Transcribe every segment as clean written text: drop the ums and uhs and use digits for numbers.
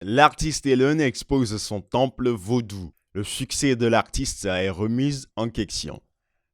L'artiste Elon expose son temple vaudou. Le succès de l'artiste est remis en question.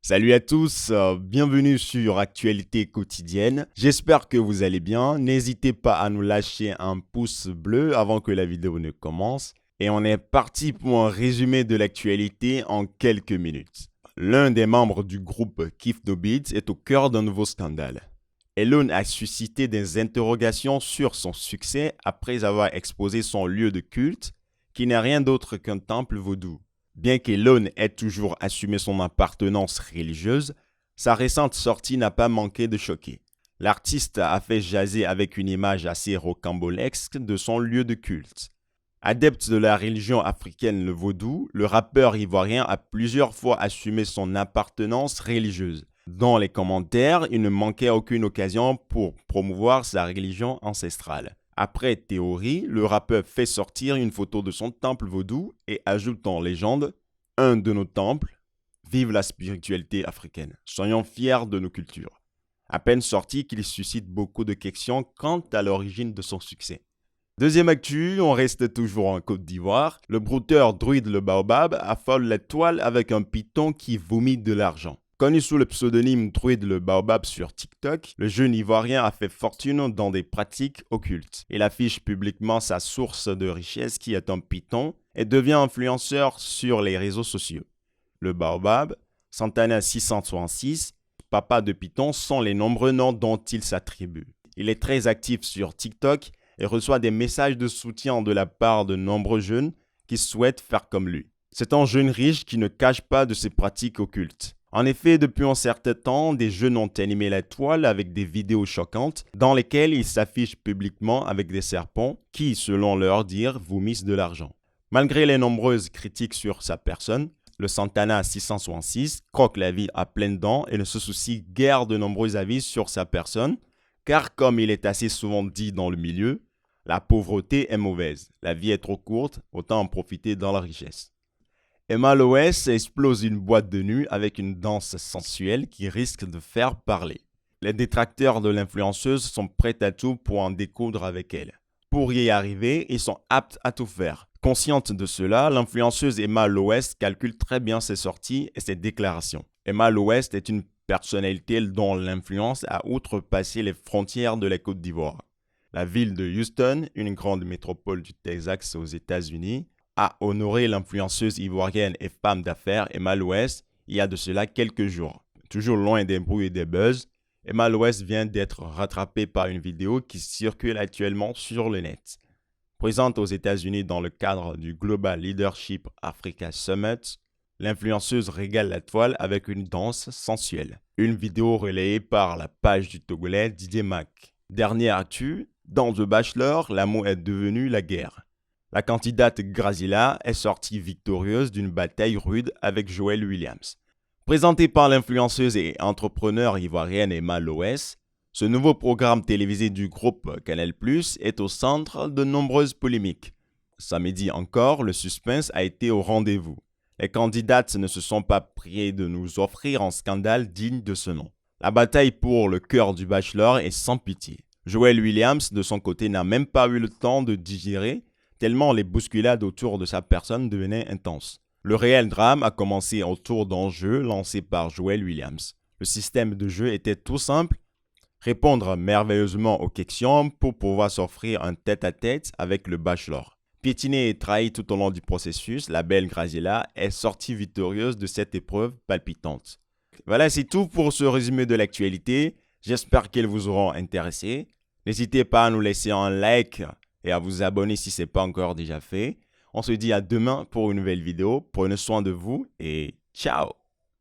Salut à tous, bienvenue sur Actualité quotidienne. J'espère que vous allez bien. N'hésitez pas à nous lâcher un pouce bleu avant que la vidéo ne commence. Et on est parti pour un résumé de l'actualité en quelques minutes. L'un des membres du groupe Keef No Beats est au cœur d'un nouveau scandale. Elon a suscité des interrogations sur son succès après avoir exposé son lieu de culte, qui n'est rien d'autre qu'un temple vaudou. Bien qu'Elon ait toujours assumé son appartenance religieuse, sa récente sortie n'a pas manqué de choquer. L'artiste a fait jaser avec une image assez rocambolesque de son lieu de culte. Adepte de la religion africaine le vaudou, le rappeur ivoirien a plusieurs fois assumé son appartenance religieuse. Dans les commentaires, il ne manquait aucune occasion pour promouvoir sa religion ancestrale. Après théorie, le rappeur fait sortir une photo de son temple vaudou et ajoute en légende « Un de nos temples, vive la spiritualité africaine, soyons fiers de nos cultures ». À peine sorti qu'il suscite beaucoup de questions quant à l'origine de son succès. Deuxième actu, on reste toujours en Côte d'Ivoire. Le brouteur Druid le Baobab affole la toile avec un python qui vomit de l'argent. Connu sous le pseudonyme Druid le Baobab sur TikTok, le jeune Ivoirien a fait fortune dans des pratiques occultes. Il affiche publiquement sa source de richesse qui est un python et devient influenceur sur les réseaux sociaux. Le Baobab, Santana 666, papa de python sont les nombreux noms dont il s'attribue. Il est très actif sur TikTok et reçoit des messages de soutien de la part de nombreux jeunes qui souhaitent faire comme lui. C'est un jeune riche qui ne cache pas de ses pratiques occultes. En effet, depuis un certain temps, des jeunes ont animé la toile avec des vidéos choquantes dans lesquelles ils s'affichent publiquement avec des serpents qui, selon leur dire, vomissent de l'argent. Malgré les nombreuses critiques sur sa personne, le Santana 666 croque la vie à pleines dents et ne se soucie guère de nombreux avis sur sa personne, car comme il est assez souvent dit dans le milieu, la pauvreté est mauvaise, la vie est trop courte, autant en profiter dans la richesse. Emma Loès explose une boîte de nuit avec une danse sensuelle qui risque de faire parler. Les détracteurs de l'influenceuse sont prêts à tout pour en découdre avec elle. Pour y arriver, ils sont aptes à tout faire. Consciente de cela, l'influenceuse Emma Loès calcule très bien ses sorties et ses déclarations. Emma Loès est une personnalité dont l'influence a outrepassé les frontières de la Côte d'Ivoire. La ville de Houston, une grande métropole du Texas aux États-Unis, a honoré l'influenceuse ivoirienne et femme d'affaires Emma Loès il y a de cela quelques jours. Toujours loin des bruits et des buzz, Emma Loès vient d'être rattrapée par une vidéo qui circule actuellement sur le net. Présente aux États-Unis dans le cadre du Global Leadership Africa Summit, l'influenceuse régale la toile avec une danse sensuelle. Une vidéo relayée par la page du Togolais Didier Mac. Dernière actu, dans The Bachelor, l'amour est devenu la guerre. La candidate Grazilla est sortie victorieuse d'une bataille rude avec Joël Williams. Présentée par l'influenceuse et entrepreneur ivoirienne Emma Loès, ce nouveau programme télévisé du groupe Canal+ est au centre de nombreuses polémiques. Samedi encore, le suspense a été au rendez-vous. Les candidates ne se sont pas priées de nous offrir un scandale digne de ce nom. La bataille pour le cœur du Bachelor est sans pitié. Joël Williams, de son côté, n'a même pas eu le temps de digérer tellement les bousculades autour de sa personne devenaient intenses. Le réel drame a commencé autour d'un jeu lancé par Joël Williams. Le système de jeu était tout simple, répondre merveilleusement aux questions pour pouvoir s'offrir un tête-à-tête avec le bachelor. Piétinée et trahie tout au long du processus, la belle Grazilla est sortie victorieuse de cette épreuve palpitante. Voilà, c'est tout pour ce résumé de l'actualité. J'espère qu'elles vous auront intéressé. N'hésitez pas à nous laisser un like et à vous abonner si ce n'est pas encore déjà fait. On se dit à demain pour une nouvelle vidéo. Prenez soin de vous et ciao!